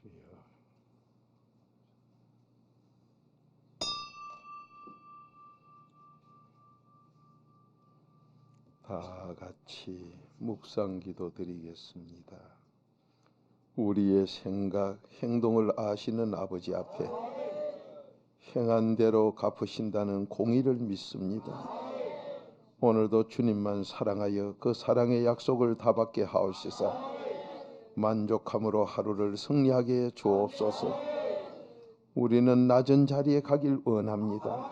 주여. 다 같이 묵상기도 드리겠습니다. 우리의 생각, 행동을 아시는 아버지 앞에 행한 대로 갚으신다는 공의를 믿습니다. 오늘도 주님만 사랑하여 그 사랑의 약속을 다 받게 하옵소서. 만족함으로 하루를 승리하게 해 주옵소서. 우리는 낮은 자리에 가길 원합니다.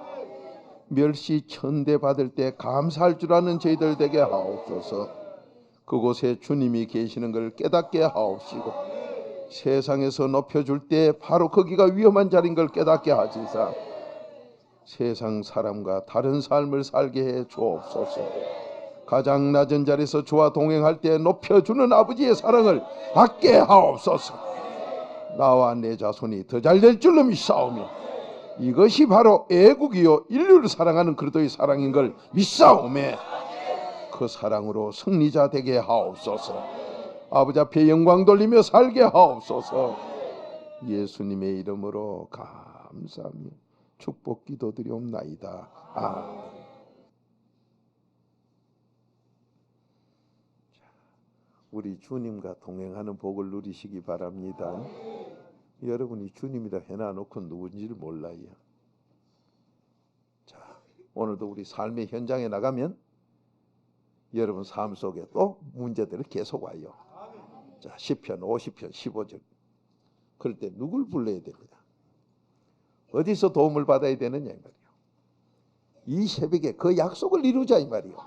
멸시 천대 받을 때 감사할 줄 아는 저희들 되게 하옵소서. 그곳에 주님이 계시는 걸 깨닫게 하옵시고, 세상에서 높여줄 때 바로 거기가 위험한 자리인 걸 깨닫게 하시사 세상 사람과 다른 삶을 살게 해 주옵소서. 가장 낮은 자리에서 주와 동행할 때 높여주는 아버지의 사랑을 받게 하옵소서. 나와 내 자손이 더 잘 될 줄로 믿사오며 이것이 바로 애국이요 인류를 사랑하는 그리스도의 사랑인 걸 믿사오매 그 사랑으로 승리자 되게 하옵소서. 아버지 앞에 영광 돌리며 살게 하옵소서. 예수님의 이름으로 감사하며 축복 기도드리옵나이다. 아멘. 우리 주님과 동행하는 복을 누리시기 바랍니다. 여러분이 주님이라 해놔놓고 누군지를 몰라요. 자, 오늘도 우리 삶의 현장에 나가면 여러분 삶 속에 또 문제들이 계속 와요. 자, 시편 50편 15절. 그럴 때 누굴 불러야 됩니다. 어디서 도움을 받아야 되느냐 이 말이에요. 이 새벽에 그 약속을 이루자 이 말이에요.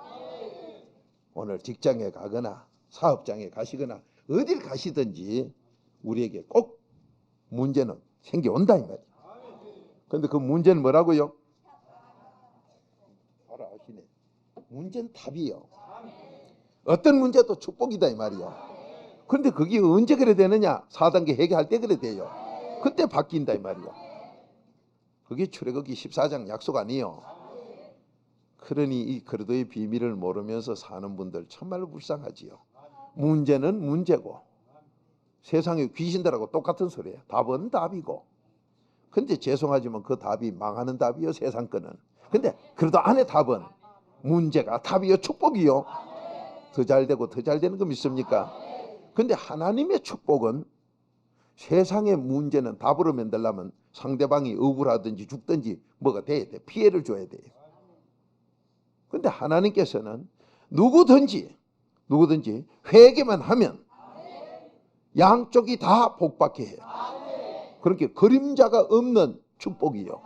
오늘 직장에 가거나 사업장에 가시거나 어딜 가시든지 우리에게 꼭 문제는 생겨온다 이 말이에요. 그런데 그 문제는 뭐라고요? 바로 아시네. 문제는 답이요. 어떤 문제도 축복이다 이 말이에요. 그런데 그게 언제 그래 되느냐? 4단계 회개할 때 그래 돼요. 그때 바뀐다 이 말이에요. 그게 출애굽기 14장 약속 아니에요. 그러니 이 그리스도의 비밀을 모르면서 사는 분들 정말로 불쌍하지요. 문제는 문제고 세상에 귀신들하고 똑같은 소리예요. 답은 답이고. 근데 죄송하지만 그 답이 망하는 답이요 세상 거는. 근데 그래도 안에 답은 문제가 답이요 축복이요. 더 잘되고 더 잘되는 거 믿습니까? 근데 하나님의 축복은 세상의 문제는 답으로 만들려면 상대방이 억울하든지 죽든지 뭐가 돼야 돼. 피해를 줘야 돼요. 근데 하나님께서는 누구든지 회개만 하면 양쪽이 다 복받게 해요. 그렇게 그림자가 없는 축복이요.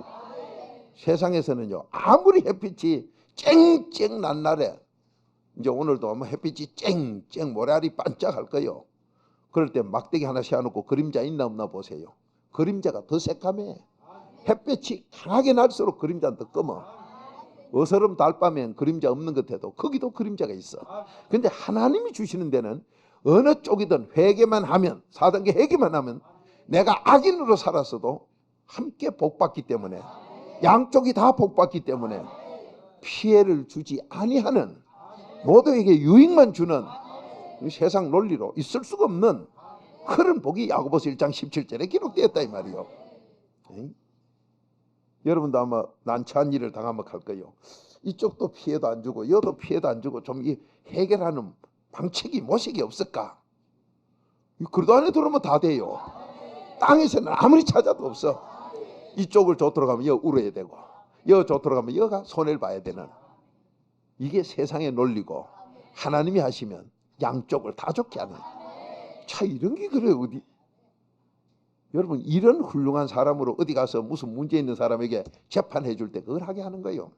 세상에서는요 아무리 햇빛이 쨍쨍 난 날에 이제 오늘도 아마 햇빛이 쨍쨍 모래알이 반짝할 거예요. 그럴 때 막대기 하나 세워놓고 그림자 있나 없나 보세요. 그림자가 더 새까매. 햇빛이 강하게 날수록 그림자는 더 검어. 어스름 달밤엔 그림자 없는 것 해도 거기도 그림자가 있어. 근데 하나님이 주시는 데는 어느 쪽이든 회개만 하면 4단계 회개만 하면 내가 악인으로 살았어도 함께 복받기 때문에 양쪽이 다 복받기 때문에 피해를 주지 아니하는 모두에게 유익만 주는 세상 논리로 있을 수가 없는 그런 복이 야고보서 1장 17절에 기록되었다 이 말이요. 여러분도 아마 난처한 일을 당하면 갈 거예요. 이쪽도 피해도 안 주고 여도 피해도 안 주고 좀 이 해결하는 방책이 모색이 없을까? 그래도 안에 들어오면 다 돼요. 땅에서는 아무리 찾아도 없어. 이쪽을 좋도록 하면 여 울어야 되고 여 좋도록 하면 여가 손해를 봐야 되는 이게 세상의 논리고 하나님이 하시면 양쪽을 다 좋게 하는 차 이런 게 그래 어디 여러분 이런 훌륭한 사람으로 어디 가서 무슨 문제 있는 사람에게 재판해 줄 때 그걸 하게 하는 거예요.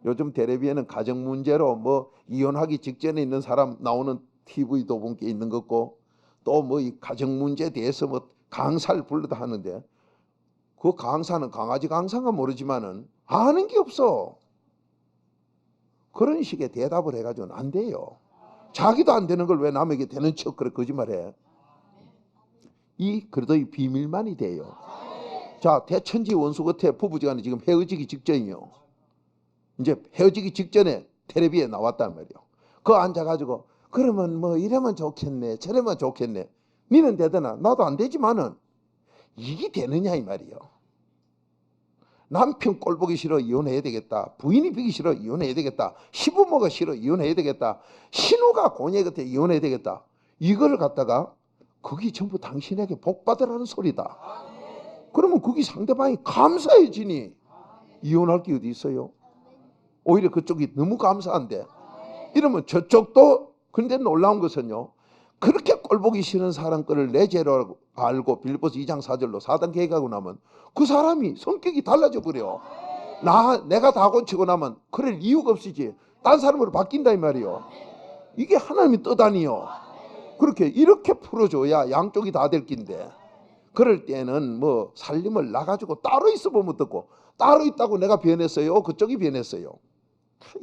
요즘 텔레비에는 가정 문제로 뭐 이혼하기 직전에 있는 사람 나오는 TV도 본 게 있는 것 같고 또 뭐 이 가정 문제에 대해서 뭐 강사를 불러다 하는데 그 강사는 강아지 강사가 모르지만은 아는 게 없어. 그런 식의 대답을 해가지고는 안 돼요. 자기도 안 되는 걸 왜 남에게 되는 척 그래 거짓말해. 이 그래도의 비밀만이 돼요. 자, 대천지 원수 같아 부부지간에 지금 헤어지기 직전이요. 이제 헤어지기 직전에 텔레비에 나왔단 말이요. 그거 앉아가지고 그러면 뭐 이러면 좋겠네 저러면 좋겠네. 니는 되더나 나도 안 되지만은 이게 되느냐 이 말이요. 남편 꼴 보기 싫어 이혼해야 되겠다. 부인이 비기 싫어 이혼해야 되겠다. 시부모가 싫어 이혼해야 되겠다. 신우가 고녀 같아 이혼해야 되겠다. 이걸 갖다가 그게 전부 당신에게 복 받으라는 소리다. 그러면 그게 상대방이 감사해지니 이혼할 게 어디 있어요? 오히려 그쪽이 너무 감사한데 이러면 저쪽도. 근데 놀라운 것은요, 그렇게 꼴보기 싫은 사람 거를 내 죄로 알고 빌립보서 2장 4절로 4단계 해가고 나면 그 사람이 성격이 달라져 버려. 내가 다 고치고 나면 그럴 이유가 없이지 딴 사람으로 바뀐다 이 말이요. 이게 하나님의 뜻 아니요. 이렇게 풀어줘야 양쪽이 다 될 낀데, 그럴 때는 뭐 살림을 나가지고 따로 있어 보면 어떻고, 따로 있다고 내가 변했어요 그쪽이 변했어요.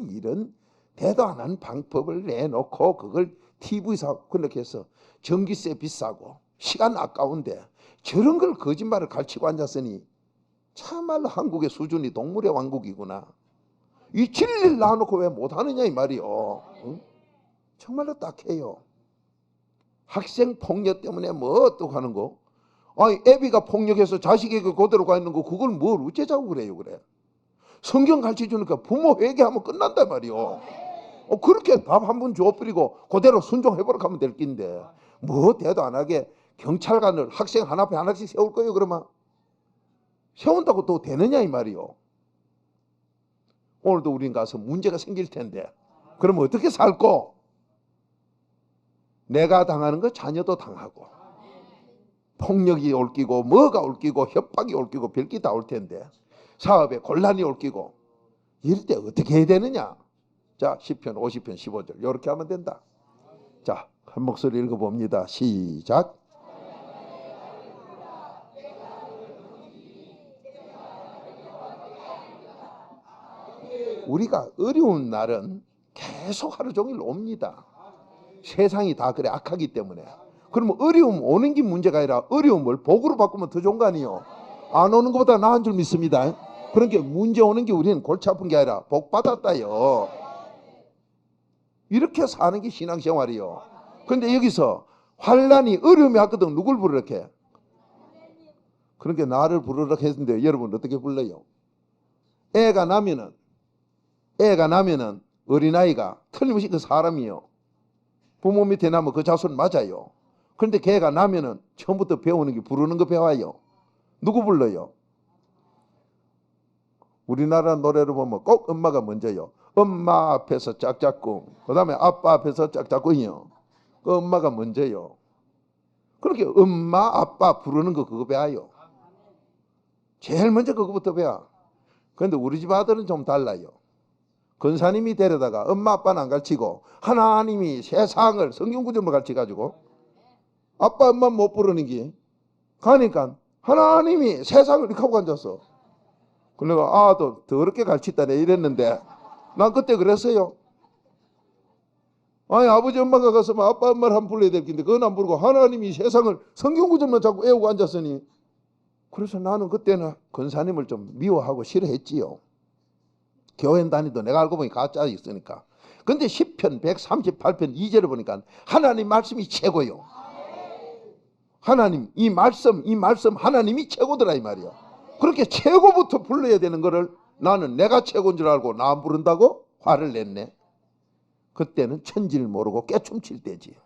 이런 대도 안 하는 방법을 내놓고 그걸 TV사 그렇게 해서 전기세 비싸고 시간 아까운데 저런 걸 거짓말을 가르치고 앉았으니 참말로 한국의 수준이 동물의 왕국이구나. 이 진리를 놔놓고 왜 못하느냐 이 말이요. 응? 정말로 딱해요. 학생 폭력 때문에 뭐 어떡 하는 거. 아니 애비가 폭력해서 자식에게 그대로 가 있는 거 그걸 뭘 어째자고 그래요. 그래 성경 가르쳐주니까 부모 회개하면 끝난단 말이요. 그렇게 밥 한 번 줘버리고 그대로 순종해보라 하면 될 낀데 뭐 대도 안 하게 경찰관을 학생 하나 앞에 하나씩 세울 거예요. 그러면 세운다고 또 되느냐 이 말이요. 오늘도 우린 가서 문제가 생길 텐데 그러면 어떻게 살고, 내가 당하는 거 자녀도 당하고 폭력이 옮기고 뭐가 옮기고 협박이 옮기고 별게 다 올 텐데 사업에 곤란이 옮기고 이럴 때 어떻게 해야 되느냐. 자, 시편 50편 15절 이렇게 하면 된다. 자, 한 목소리 읽어봅니다. 시작. 우리가 어려운 날은 계속 하루 종일 옵니다. 세상이 다 그래 악하기 때문에. 그러면 어려움 오는 게 문제가 아니라 어려움을 복으로 바꾸면 더 좋은 거 아니에요. 안 오는 것보다 나은 줄 믿습니다. 그러니까 문제 오는 게 우리는 골치 아픈 게 아니라 복 받았다요. 이렇게 사는 게 신앙생활이요. 그런데 여기서 환난이 어려움이 왔거든. 누굴 부르라 해? 그러니까 나를 부르라 했는데 여러분 어떻게 불러요? 애가 나면은 어린아이가 틀림없이 그 사람이요. 부모 밑에 나면 그 자손 맞아요. 그런데 걔가 나면은 처음부터 배우는 게 부르는 거 배워요. 누구 불러요? 우리나라 노래를 보면 꼭 엄마가 먼저요. 엄마 앞에서 짝짝꿍, 그 다음에 아빠 앞에서 짝짝꿍이요. 그 엄마가 먼저요. 그렇게 엄마 아빠 부르는 거 그거 배워요. 제일 먼저 그거부터 배워. 그런데 우리 집 아들은 좀 달라요. 권사님이 데려다가 엄마 아빠는 안 가르치고 하나님이 세상을 성경 구절만 가르쳐가지고 아빠 엄마 못 부르는 게 가니까 하나님이 세상을 이렇게 하고 앉았어. 그러니까 또 더럽게 가르쳤다네 이랬는데 난 그때 그랬어요. 아니 아버지 엄마가 갔으면 아빠 엄마를 한번 불러야 될 텐데 그건 안 부르고 하나님이 세상을 성경 구절만 자꾸 외우고 앉았으니, 그래서 나는 그때는 권사님을 좀 미워하고 싫어했지요. 교회 다니도 내가 알고 보니 가짜 있으니까. 근데 시편 138편 2절을 보니까 하나님 말씀이 최고요. 하나님 이 말씀 하나님이 최고더라 이 말이야. 그렇게 최고부터 불러야 되는 거를 나는 내가 최고인 줄 알고 나 안 부른다고 화를 냈네. 그때는 천지를 모르고 깨춤칠 때지.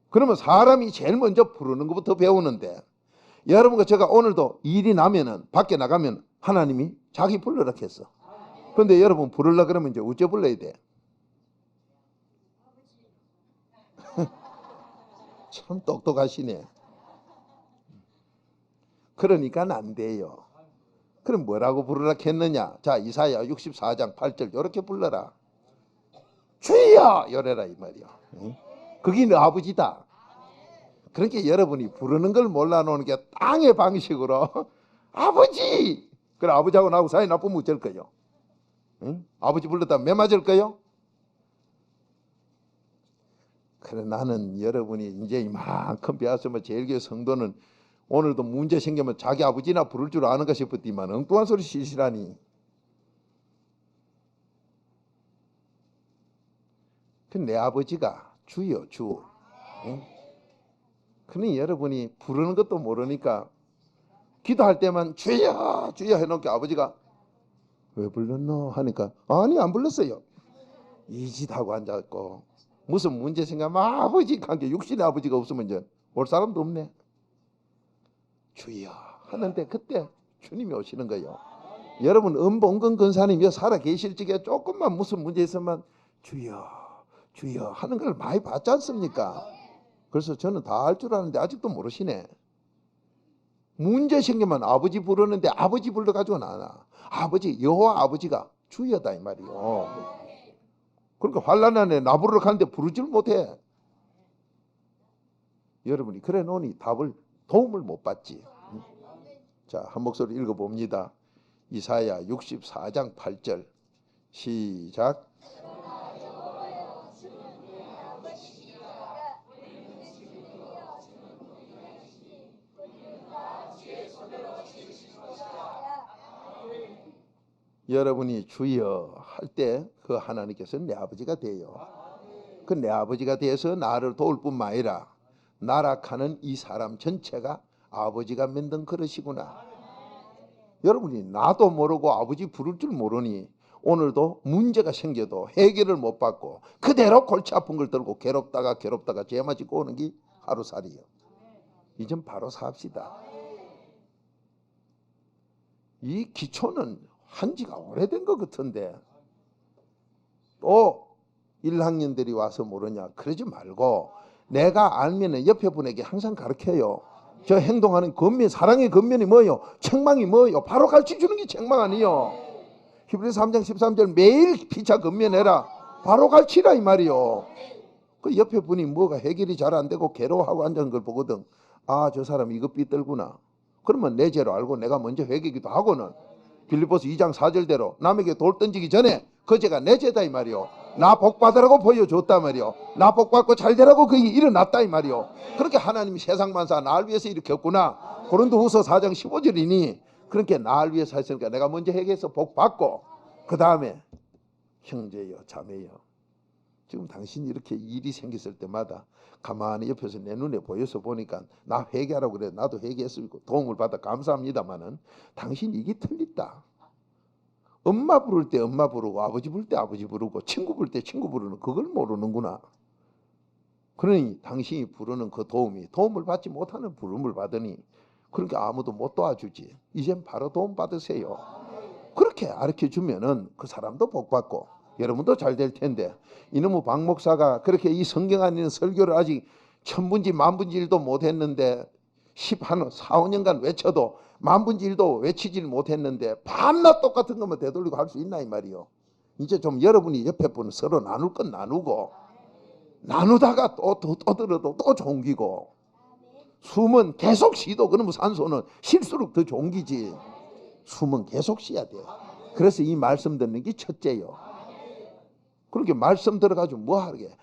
그러면 사람이 제일 먼저 부르는 것부터 배우는데, 여러분과 제가 오늘도 일이 나면은 밖에 나가면 하나님이 자기 불러라 했어. 그런데 여러분 부르려 그러면 이제 어째 불러야 돼? 참 똑똑하시네. 그러니까 안 돼요. 그럼 뭐라고 부르라 했느냐? 자, 이사야 64장 8절 이렇게 불러라. 주여 이래라 이 말이야. 그게 너 아버지다. 그러니까 여러분이 부르는 걸 몰라놓는 게 땅의 방식으로 아버지! 그래 아버지하고 나하고 사이 나쁘면 어쩔 거요? 응? 아버지 불렀다 매 맞을 거요? 그래 나는 여러분이 이제 이만큼 배웠으면 제일교회 성도는 오늘도 문제 생기면 자기 아버지나 부를 줄 아는가 싶었지만 엉뚱한 소리 시시라니. 그 내 아버지가 주요 주. 응? 그러니 여러분이 부르는 것도 모르니까 기도할 때만 주여 주여 해놓고 아버지가 왜 불렀노 하니까 아니 안 불렀어요. 이 짓 하고 앉았고 무슨 문제 생각하면 아버지 관계 육신의 아버지가 없으면 이제 올 사람도 없네. 주여 하는데 그때 주님이 오시는 거예요. 여러분 은봉근 근사님이 살아 계실 적에 조금만 무슨 문제 있으면 주여 주여 하는 걸 많이 봤지 않습니까? 그래서 저는 다 할 줄 아는데 아직도 모르시네. 문제 생기면 아버지 부르는데 아버지 불러가지고는 안 와. 아버지 여호와 아버지가 주여다 이 말이요. 그러니까 환난 안에 나 부르러 가는데 부르질 못해. 여러분이 그래 놓으니 도움을 못 받지. 자, 한 목소리 읽어봅니다. 이사야 64장 8절 시작. 여러분이 주여 할 때 그 하나님께서는 내 아버지가 돼요. 그 내 아버지가 돼서 나를 도울 뿐만 아니라 나락하는 이 사람 전체가 아버지가 만든 그릇이구나. 여러분이 나도 모르고 아버지 부를 줄 모르니 오늘도 문제가 생겨도 해결을 못 받고 그대로 골치 아픈 걸 들고 괴롭다가 죄 맞고 오는 게 하루살이요. 이 좀 바로 삽시다. 이 기초는 한지가 오래된 것 같은데 또 1학년들이 와서 모르냐 그러지 말고 내가 알면은 옆에 분에게 항상 가르쳐요. 저 행동하는 근면, 사랑의 근면이 뭐요? 책망이 뭐요? 바로 가르쳐주는 게 책망 아니요. 히브리서 3장 13절 매일 피차 근면해라. 바로 가르치라 이 말이요. 그 옆에 분이 뭐가 해결이 잘 안 되고 괴로워하고 앉은 걸 보거든. 아, 저 사람 이것 삐뚤구나. 그러면 내 죄로 알고 내가 먼저 회개기도 하고는 빌립보서 2장 4절대로 남에게 돌 던지기 전에 그 죄가 내 죄다 이 말이요. 나 복받으라고 보여줬다 말이요. 나 복받고 잘 되라고 그게 일어났다 이 말이요. 그렇게 하나님이 세상 만사 나를 위해서 일으켰구나. 고린도후서 4장 15절이니 그렇게 나를 위해서 했으니까 내가 먼저 회개해서 복받고 그 다음에 형제여 자매여 지금 당신이 이렇게 일이 생겼을 때마다 가만히 옆에서 내 눈에 보여서 보니까 나 회개하라고 그래. 나도 회개했으니까 도움을 받아 감사합니다마는 당신 이게 틀렸다. 엄마 부를 때 엄마 부르고 아버지 부를 때 아버지 부르고 친구 부를 때 친구 부르는 그걸 모르는구나. 그러니 당신이 부르는 그 도움을 받지 못하는 부름을 받으니 그러니까 아무도 못 도와주지. 이젠 바로 도움 받으세요. 그렇게 가르쳐주면은 그 사람도 복 받고 여러분도 잘 될 텐데 이놈의 박 목사가 그렇게 이 성경 안에 있는 설교를 아직 천분지 만분지 일도 못했는데 4, 5년간 외쳐도 만분지 일도 외치질 못했는데 밤낮 똑같은 것만 되돌리고 할 수 있나 이 말이요. 이제 좀 여러분이 옆에 분은 서로 나눌 건 나누고 나누다가 또 떠들어도 또 종기고 숨은 계속 쉬도 그러면 산소는 쉴수록 더 종기지. 숨은 계속 쉬어야 돼요. 그래서 이 말씀 듣는 게 첫째요. 그렇게 말씀 들어가지고 뭐 하게?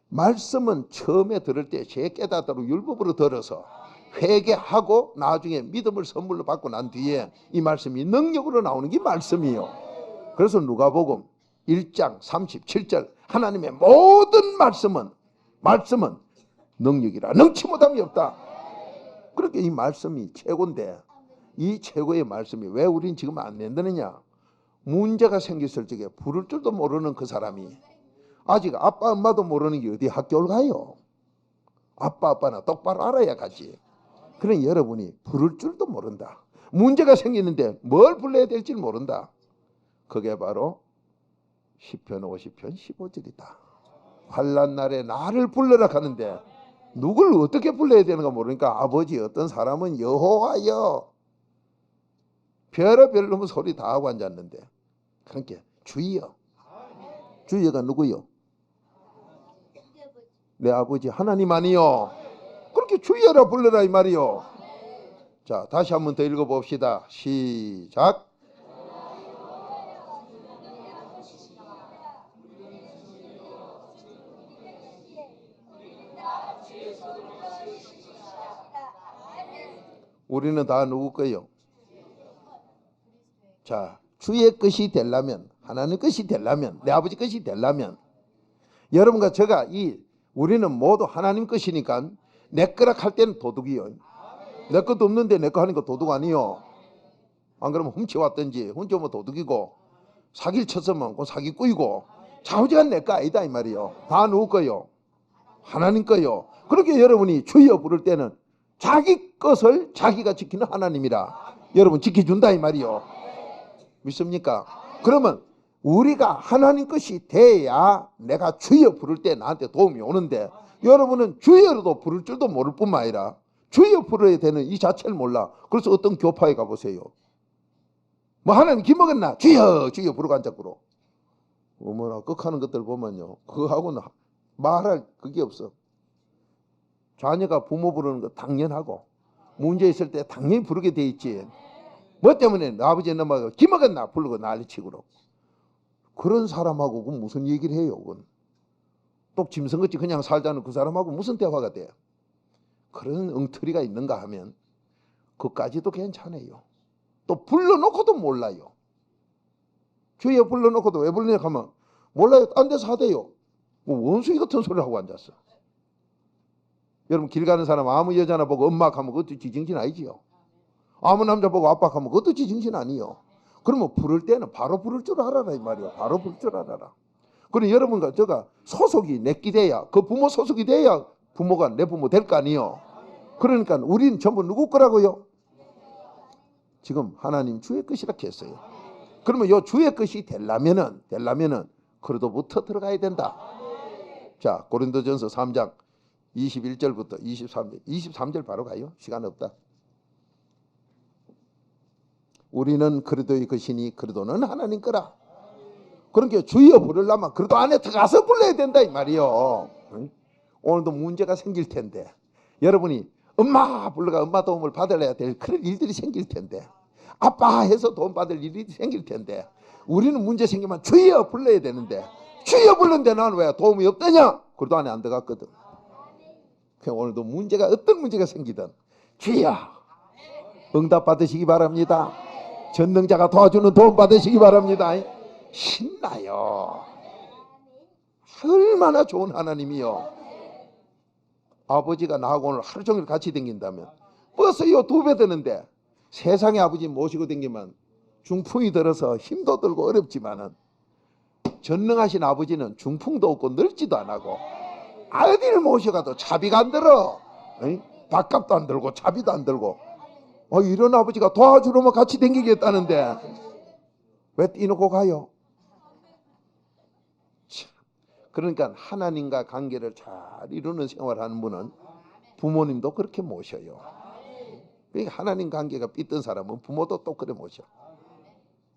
말씀은 처음에 들을 때 제 깨닫도록 율법으로 들어서 회개하고 나중에 믿음을 선물로 받고 난 뒤에 이 말씀이 능력으로 나오는 게 말씀이요. 그래서 누가복음 1장 37절 하나님의 모든 말씀은 능력이라 능치 못함이 없다. 그렇게 이 말씀이 최고인데 이 최고의 말씀이 왜 우린 지금 안 된다느냐? 문제가 생겼을 적에 부를 줄도 모르는 그 사람이 아직 아빠 엄마도 모르는 게 어디 학교를 가요? 아빠나 똑바로 알아야 가지. 그러니 여러분이 부를 줄도 모른다. 문제가 생기는데 뭘 불러야 될지 모른다. 그게 바로 시편 50편 15절이다. 환난 날에 나를 불러라 하는데 누굴 어떻게 불러야 되는가 모르니까 아버지 어떤 사람은 여호와여 별의별 소리 다 하고 앉았는데 그러니까 주여. 주여가 누구요? 내 아버지 하나님 아니요. 그렇게 주여라 불러라 이 말이요. 자, 다시 한번 더 읽어봅시다. 시작. 우리는 다 누구 거요? 자, 주의 것이 되려면 하나님 것이 되려면 내 아버지 것이 되려면 여러분과 제가 우리는 모두 하나님 것이니까 내 거라 할 때는 도둑이요. 내 것도 없는데 내 거 하는 거 도둑 아니요. 안 그러면 훔쳐왔든지 훔쳐오면 도둑이고, 사기를 쳤으면 그 사기꾼이고, 좌우지간 내 거 아니다 이 말이요. 다 누구 거요? 하나님 거요. 그렇게 여러분이 주여 부를 때는 자기 것을 자기가 지키는 하나님이라 여러분 지켜준다 이 말이요. 믿습니까? 그러면 우리가 하나님 것이 돼야 내가 주여 부를 때 나한테 도움이 오는데, 여러분은 주여로도 부를 줄도 모를 뿐만 아니라 주여 부르야 되는 이 자체를 몰라. 그래서 어떤 교파에 가보세요. 뭐 하나님 기먹었나? 주여 주여 부르고 앉았구로. 어머나 극하는 것들 보면요, 그거하고는 말할 그게 없어. 자녀가 부모 부르는 거 당연하고, 문제 있을 때 당연히 부르게 돼 있지. 뭐 때문에 아버지 엄마가 기먹었나 부르고 난리치고로. 그런 사람하고 무슨 얘기를 해요? 그건 똑 짐승같이 그냥 살자는 그 사람하고 무슨 대화가 돼요? 그런 엉터리가 있는가 하면 그까지도 괜찮아요. 또 불러놓고도 몰라요. 주여 불러놓고도 왜 불러냐 하면 몰라요. 딴 데서 하대요. 뭐 원숭이 같은 소리를 하고 앉았어. 여러분 길 가는 사람 아무 여자나 보고 엄마 하면 그것도 지정신 아니지요. 아무 남자 보고 아빠 하면 그것도 지정신 아니요. 그러면 부를 때는 바로 부를 줄 알아라 이 말이야. 바로 부를 줄 알아라. 그럼 여러분과 제가 소속이 내끼 돼야, 그 부모 소속이 돼야 부모가 내 부모 될 거 아니요. 그러니까 우리는 전부 누구 거라고요? 지금 하나님 주의 것이라 했어요. 그러면 요 주의 것이 되려면은 그래도부터 들어가야 된다. 자, 고린도전서 3장 21절부터 23절 바로 가요. 시간 없다. 우리는 그리도의 것이니 그리도는 하나님 거라. 그러니까 주여 부르려면 그래도 안에 들어가서 불러야 된다 이 말이요. 오늘도 문제가 생길 텐데, 여러분이 엄마 불러가 엄마 도움을 받아야 될 그런 일들이 생길 텐데, 아빠 해서 도움 받을 일이 생길 텐데, 우리는 문제 생기면 주여 불러야 되는데, 주여 부르는데 나는 왜 도움이 없더냐? 그래도 안에 안 들어갔거든. 그냥 오늘도 문제가 어떤 문제가 생기든 주여 응답 받으시기 바랍니다. 전능자가 도와주는 도움 받으시기 바랍니다. 신나요. 얼마나 좋은 하나님이요. 아버지가 나하고 오늘 하루 종일 같이 댕긴다면 버스요 2배 드는데, 세상에 아버지 모시고 댕기면 중풍이 들어서 힘도 들고 어렵지만은 전능하신 아버지는 중풍도 없고 늙지도 안 하고 어디를 모셔가도 차비가 안 들어. 밥값도 안 들고 차비도 안 들고. 이런 아버지가 도와주려면 같이 댕기겠다는데 왜 떼놓고 가요? 그러니까 하나님과 관계를 잘 이루는 생활하는 분은 부모님도 그렇게 모셔요. 그러니까 하나님 관계가 삐뜬 사람은 부모도 또 그래 모셔.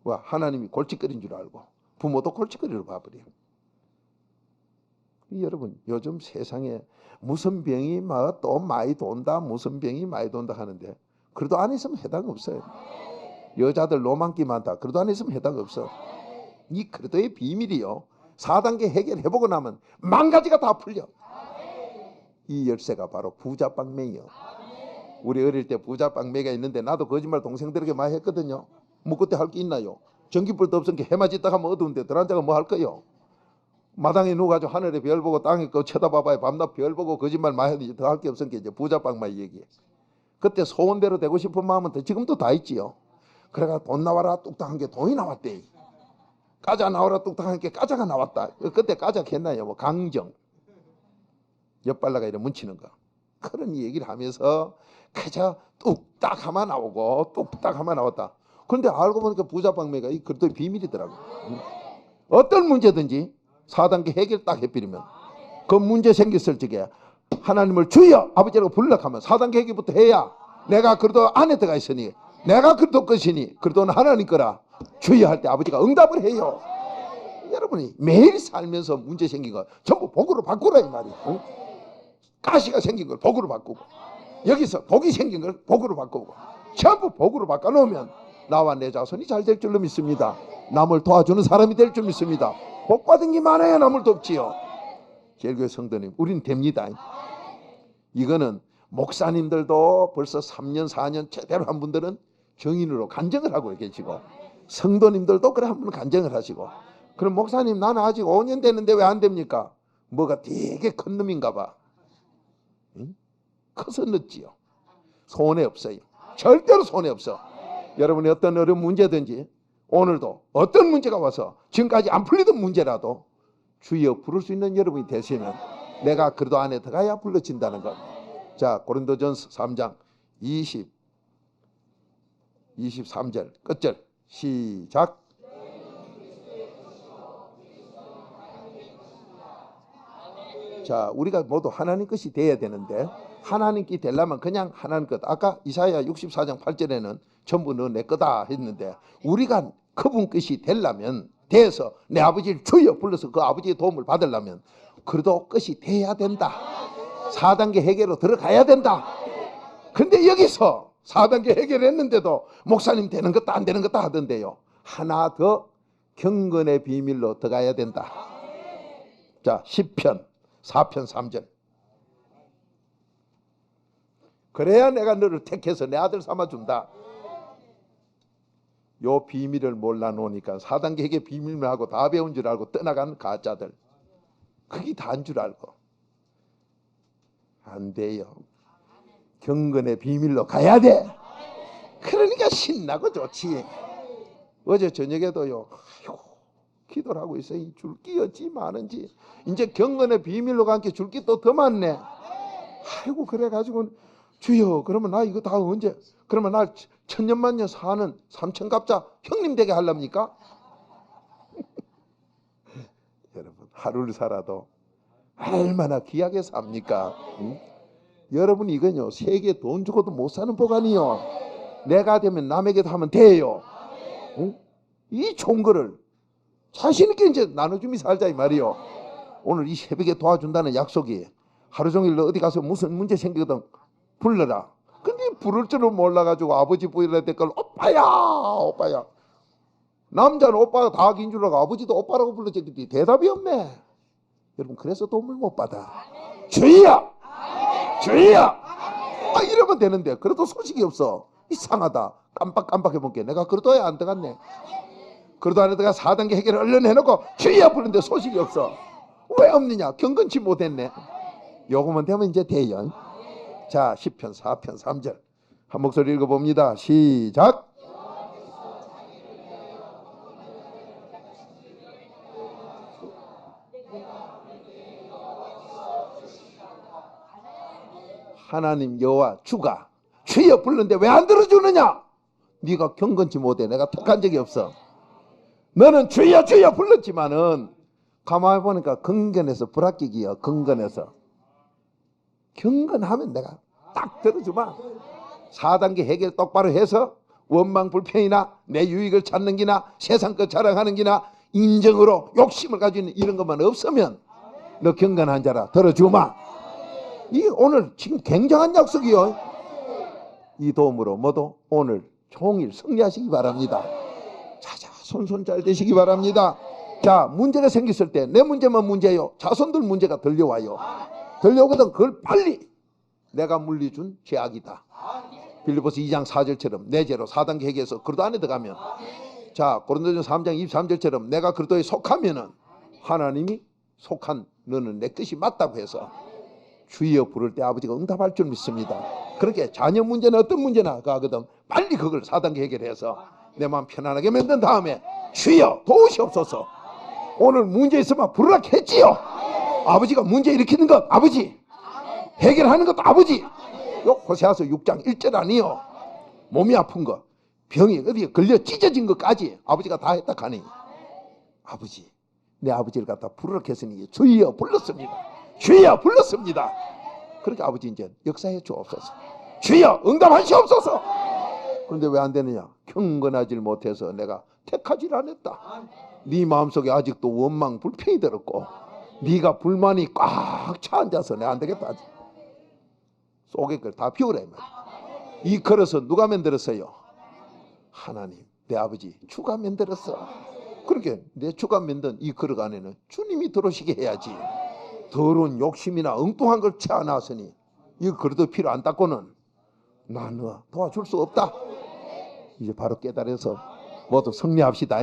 와, 하나님이 골칫거리인 줄 알고 부모도 골칫거리로 봐버려. 여러분 요즘 세상에 무슨 병이 막 또 많이 돈다, 무슨 병이 많이 돈다 하는데 그래도 안 있으면 해당 없어요. 여자들 로망기 많다. 그래도 안 있으면 해당 없어. 이 그래도의 비밀이요. 4단계 해결해보고 나면 만 가지가 다 풀려. 이 열쇠가 바로 부자빵맹이요. 우리 어릴 때 부자빵맹이가 있는데 나도 거짓말 동생들에게 많이 했거든요. 뭐 그때 할 게 있나요? 전기불도 없으니까 해맞이 딱 하면 어두운데 들어앉아가 뭐 할 거요? 마당에 누워가지고 하늘에 별 보고 땅에 거 쳐다봐봐야 밤낮 별 보고 거짓말 많이 하든지 더 할 게 없으니까 이제 부자빵만 얘기해. 그때 소원대로 되고 싶은 마음은 지금도 다 있지요. 그래가 돈 나와라 뚝딱한 게 돈이 나왔대. 까자 나와라 뚝딱한 게 까자가 나왔다. 그때 까자 했나요? 뭐 강정 옆발라가 이렇게 뭉치는 거. 그런 얘기를 하면서 그저 뚝딱하면 나오고 뚝딱하면 나왔다. 그런데 알고 보니까 부자빵매가 이 그것도 비밀이더라고. 어떤 문제든지 4단계 해결 딱 해버리면 그 문제 생겼을 적에 하나님을 주여 아버지라고 불러가면 4단계 해결부터 해야 내가 그래도 안에 들어가 있으니 내가 그래도 것이니 그래도 하나님 거라 주여 할 때 아버지가 응답을 해요. 여러분이 매일 살면서 문제 생긴 거 전부 복으로 바꾸라 이 말이에요. 응? 가시가 생긴 걸 복으로 바꾸고 여기서 복이 생긴 걸 복으로 바꾸고 전부 복으로 바꿔놓으면 나와 내 자손이 잘 될 줄로 믿습니다. 남을 도와주는 사람이 될 줄 믿습니다. 복 받은 게 많아야 남을 돕지요. 제일교회 성도님 우린 됩니다. 이거는 목사님들도 벌써 3년 4년 제대로 한 분들은 정인으로 간증을 하고 계시고 성도님들도 그래 한 분 간증을 하시고 그럼 목사님 나는 아직 5년 되는데 왜 안 됩니까? 뭐가 되게 큰 놈인가 봐. 응? 커서 늦지요. 손해 없어요. 절대로 손해 없어. 여러분이 어떤 어려운 문제든지 오늘도 어떤 문제가 와서 지금까지 안 풀리던 문제라도 주여 부를 수 있는 여러분이 되시면 내가 그래도 안에 들어가야 불러진다는 것. 자, 고린도전서 3장 23절 끝절 시작. 자, 우리가 모두 하나님 것이 돼야 되는데 하나님께 되려면 그냥 하나님 것. 아까 이사야 64장 8절에는 전부 너 내 거다 했는데 우리가 그분 것이 되려면 돼서 내 아버지를 주여 불러서 그 아버지의 도움을 받으려면 그래도 것이 돼야 된다. 4단계 해결로 들어가야 된다. 근데 여기서 4단계 해결했는데도 목사님 되는 것도 안 되는 것도 하던데요. 하나 더 경건의 비밀로 들어가야 된다. 자, 10편 4편 3절. 그래야 내가 너를 택해서 내 아들 삼아준다. 요 비밀을 몰라 놓으니까 4단계 해결 비밀만 하고 다 배운 줄 알고 떠나간 가짜들. 그게 다인 줄 알고. 안 돼요. 경건의 비밀로 가야 돼. 그러니까 신나고 좋지. 어제 저녁에도요. 기도를 하고 있어요. 줄기 어찌 많은지. 이제 경건의 비밀로 간 게 줄기 또 더 많네. 아이고 그래가지고 주여 그러면 나 이거 다 언제 그러면 나 천년만년 사는 삼천갑자 형님 되게 하렵니까? 여러분 하루를 살아도 얼마나 귀하게 삽니까? 응? 여러분 이건요 세계 돈 주고도 못 사는 복 아니요. 내가 되면 남에게도 하면 돼요. 응? 이 좋은 거를 자신 있게 이제 나눠주미 살자 이 말이요. 오늘 이 새벽에 도와준다는 약속이 하루 종일 어디 가서 무슨 문제 생기거든 불러라. 근데 부를 줄은 몰라가지고 아버지 부르라 될 걸 오빠야 오빠야. 남자는 오빠가 다 긴 줄 알고 아버지도 오빠라고 불렀지 대답이 없네. 여러분 그래서 도움을 못 받아. 주의야 주의야 이러면 되는데 그래도 소식이 없어. 이상하다. 깜빡깜빡 해볼게. 내가 그래도야 안 들어갔네. 그래도 안에 들어가 4단계 해결을 얼른 해놓고 주의야 부르는데 소식이 없어. 왜 없느냐? 경건치 못했네. 요거만 되면 이제 돼요. 자 10편 4편 3절 한 목소리 읽어봅니다. 시작. 하나님 여호와 주가 주여 불렀는데 왜 안 들어주느냐? 네가 경건치 못해. 내가 택한 적이 없어. 너는 주여 주여 불렀지만은 가만히 보니까 경건해서 불합격이야. 경건해서 경건하면 내가 딱 들어주마. 4단계 해결 똑바로 해서 원망 불평이나 내 유익을 찾는 기나 세상 것 자랑하는 기나 인정으로 욕심을 가지고 있는 이런 것만 없으면 너 경건한 자라 들어주마. 이 오늘 지금 굉장한 약속이요. 이 도움으로 모두 오늘 종일 승리하시기 바랍니다. 자자 손손 잘 되시기 바랍니다. 자 문제가 생겼을 때 내 문제만 문제요. 자손들 문제가 들려와요. 들려오거든. 그걸 빨리 내가 물리준 죄악이다. 빌립보서 2장 4절처럼 내 죄로 4단계 해결해서 그리도 안에 들어가면 자 고린도전서 3장 23절처럼 내가 그리도에 속하면은 하나님이 속한 너는 내 뜻이 맞다고 해서 주여 부를 때 아버지가 응답할 줄 믿습니다. 그렇게 자녀 문제는 어떤 문제나 가거든 빨리 그걸 4단계 해결해서 내 마음 편안하게 만든 다음에 주여 도우시옵소서. 오늘 문제 있으면 부르라 했지요. 아버지가 문제 일으키는 것 아버지, 해결하는 것도 아버지. 요 호세아서 6장 1절 아니요. 몸이 아픈 거 병이 어디에 걸려 찢어진 것까지 아버지가 다 했다 하니 아버지 내 아버지를 갖다 부르라 했으니 주여 불렀습니다. 주여 불렀습니다. 그렇게 아버지 이제 역사해 주옵소서. 주여 응답하시옵소서. 그런데 왜 안 되느냐? 경건하지 못해서 내가 택하지 않았다. 네 마음속에 아직도 원망 불평이 들었고 네가 불만이 꽉 차 앉아서 내가 안 되겠다. 속에 걸 다 비우라 이 말이야. 이 그릇은 누가 만들었어요? 하나님 내 아버지 주가 만들었어. 그렇게 내 주가 만든 이 그릇 안에는 주님이 들어오시게 해야지. 더러운 욕심이나 엉뚱한 걸 채워놨으니 이 그릇도 필요 안 닦고는 나 너 도와줄 수 없다. 이제 바로 깨달아서 모두 승리합시다.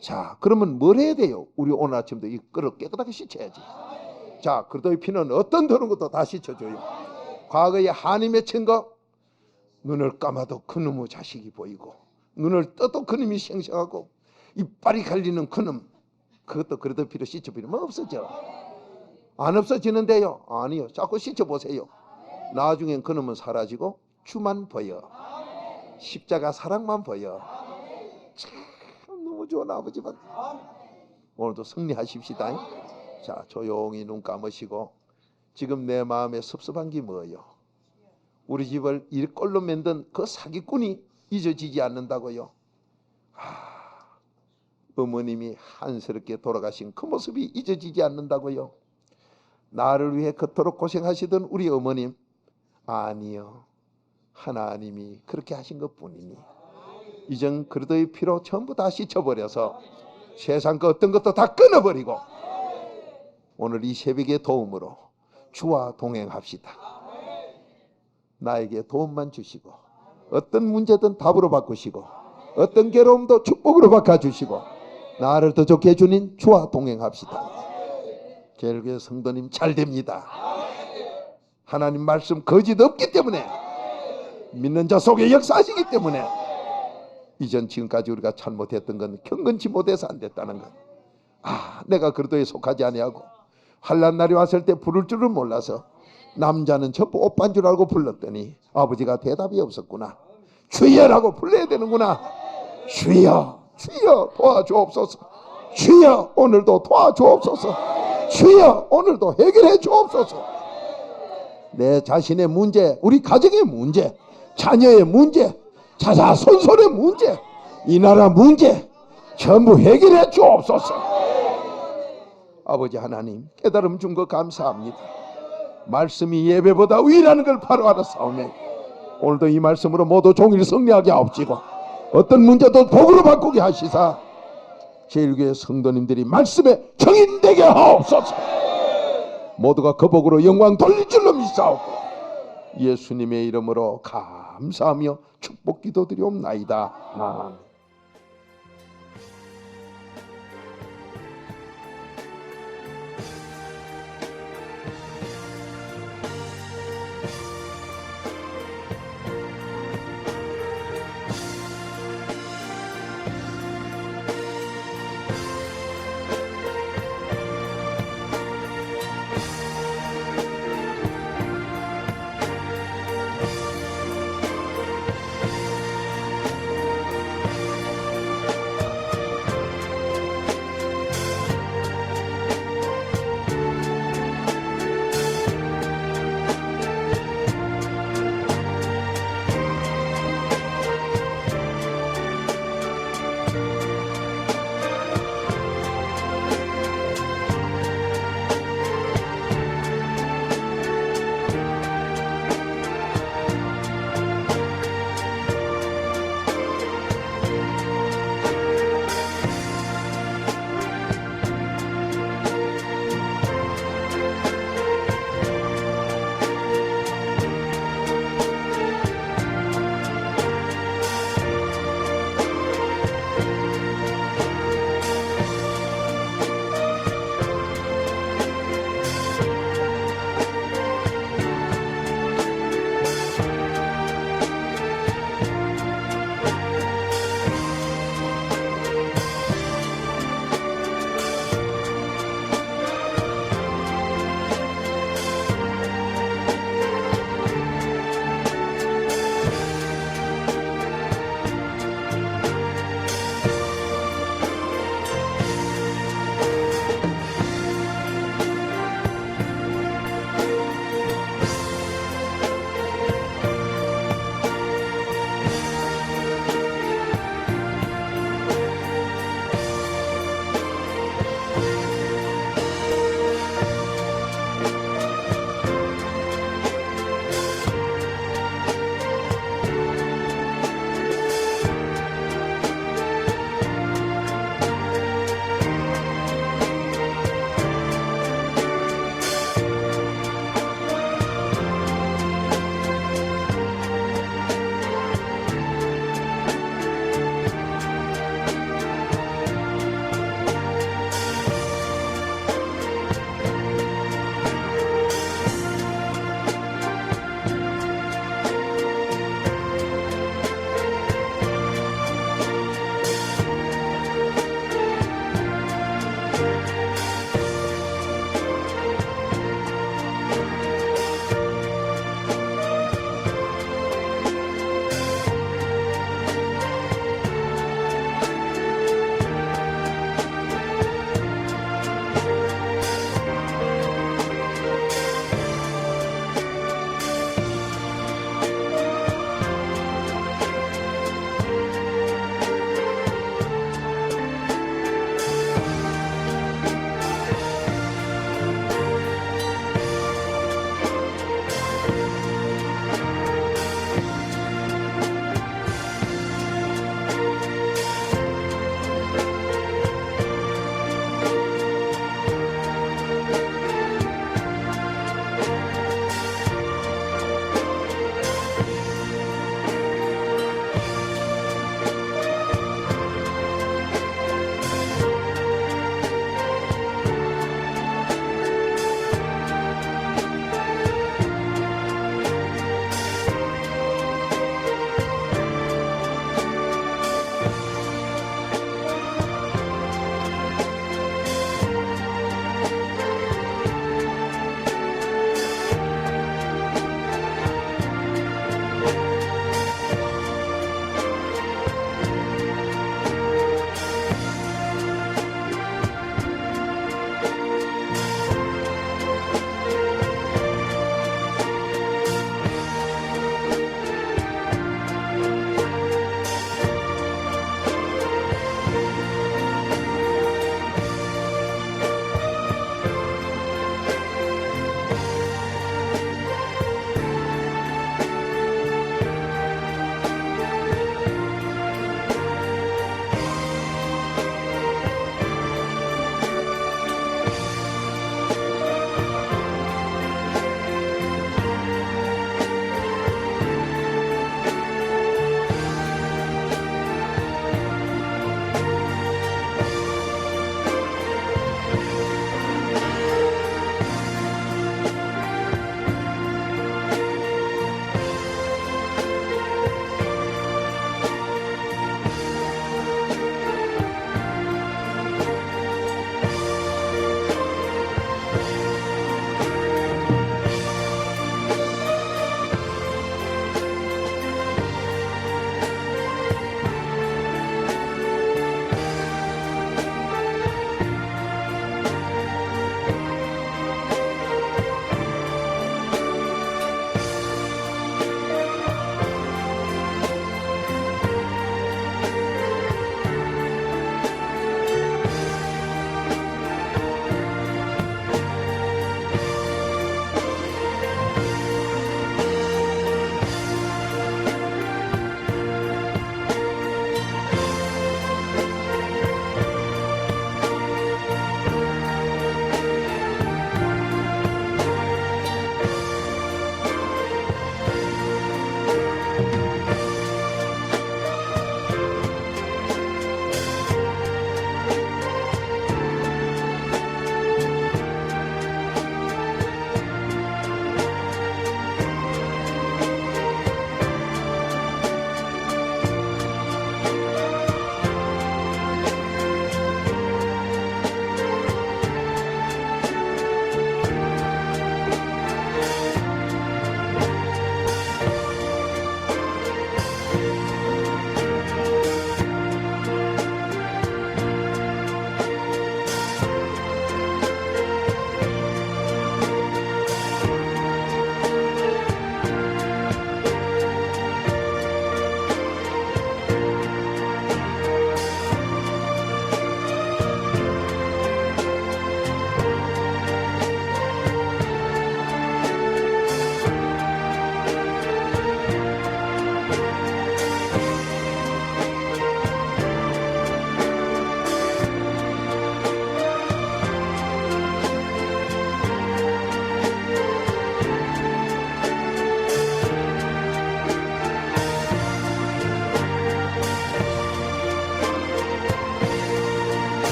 자 그러면 뭘 해야 돼요? 우리 오늘 아침도 이 그릇 깨끗하게 씻어야지. 자 그릇의 피는 어떤 더러운 것도 다 씻어줘요. 과거에 한이 맺힌 거, 눈을 감아도 그놈의 자식이 보이고 눈을 떠도 그놈이 생생하고 이빨이 갈리는 그놈, 그것도 그래도 비로 씻어버리면 없어져. 안 없어지는데요? 아니요. 자꾸 씻어보세요. 나중엔 그놈은 사라지고 주만 보여. 십자가 사랑만 보여. 참 너무 좋은 아버지만. 오늘도 승리하십시다. 자, 조용히 눈 감으시고, 지금 내 마음에 섭섭한 게 뭐예요? 우리 집을 일꼴로 만든 그 사기꾼이 잊어지지 않는다고요. 어머님이 한스럽게 돌아가신 그 모습이 잊어지지 않는다고요. 나를 위해 그토록 고생하시던 우리 어머님, 아니요, 하나님이 그렇게 하신 것뿐이니 이젠 그리스도의 피로 전부 다 씻어버려서 세상 그 어떤 것도 다 끊어버리고 오늘 이 새벽의 도움으로 주와 동행합시다. 나에게 도움만 주시고 어떤 문제든 답으로 바꾸시고 어떤 괴로움도 축복으로 바꿔주시고 나를 더 좋게 해주는 주와 동행합시다. 제일교회 성도님 잘 됩니다. 하나님 말씀 거짓 없기 때문에, 믿는 자 속에 역사하시기 때문에 이전 지금까지 우리가 잘못했던 건 경건치 못해서 안 됐다는 것. 내가 그리스도에 속하지 아니하고 환난 날이 왔을 때 부를 줄을 몰라서 남자는 전부 오빠인 줄 알고 불렀더니 아버지가 대답이 없었구나. 주여라고 불러야 되는구나. 주여, 주여 도와주옵소서. 주여 오늘도 도와주옵소서. 주여 오늘도 해결해 주옵소서. 내 자신의 문제, 우리 가정의 문제, 자녀의 문제, 자자손손의 문제, 이 나라 문제 전부 해결해 주옵소서. 아버지 하나님, 깨달음 준 거 감사합니다. 말씀이 예배보다 위라는 걸 바로 알았사오매 오늘도 이 말씀으로 모두 종일 승리하게 하옵시고 어떤 문제도 복으로 바꾸게 하시사 제일교회 성도님들이 말씀에 정인되게 하옵소서. 모두가 그 복으로 영광 돌릴 줄로 믿사옵고 예수님의 이름으로 감사하며 축복 기도드리옵나이다. 아멘.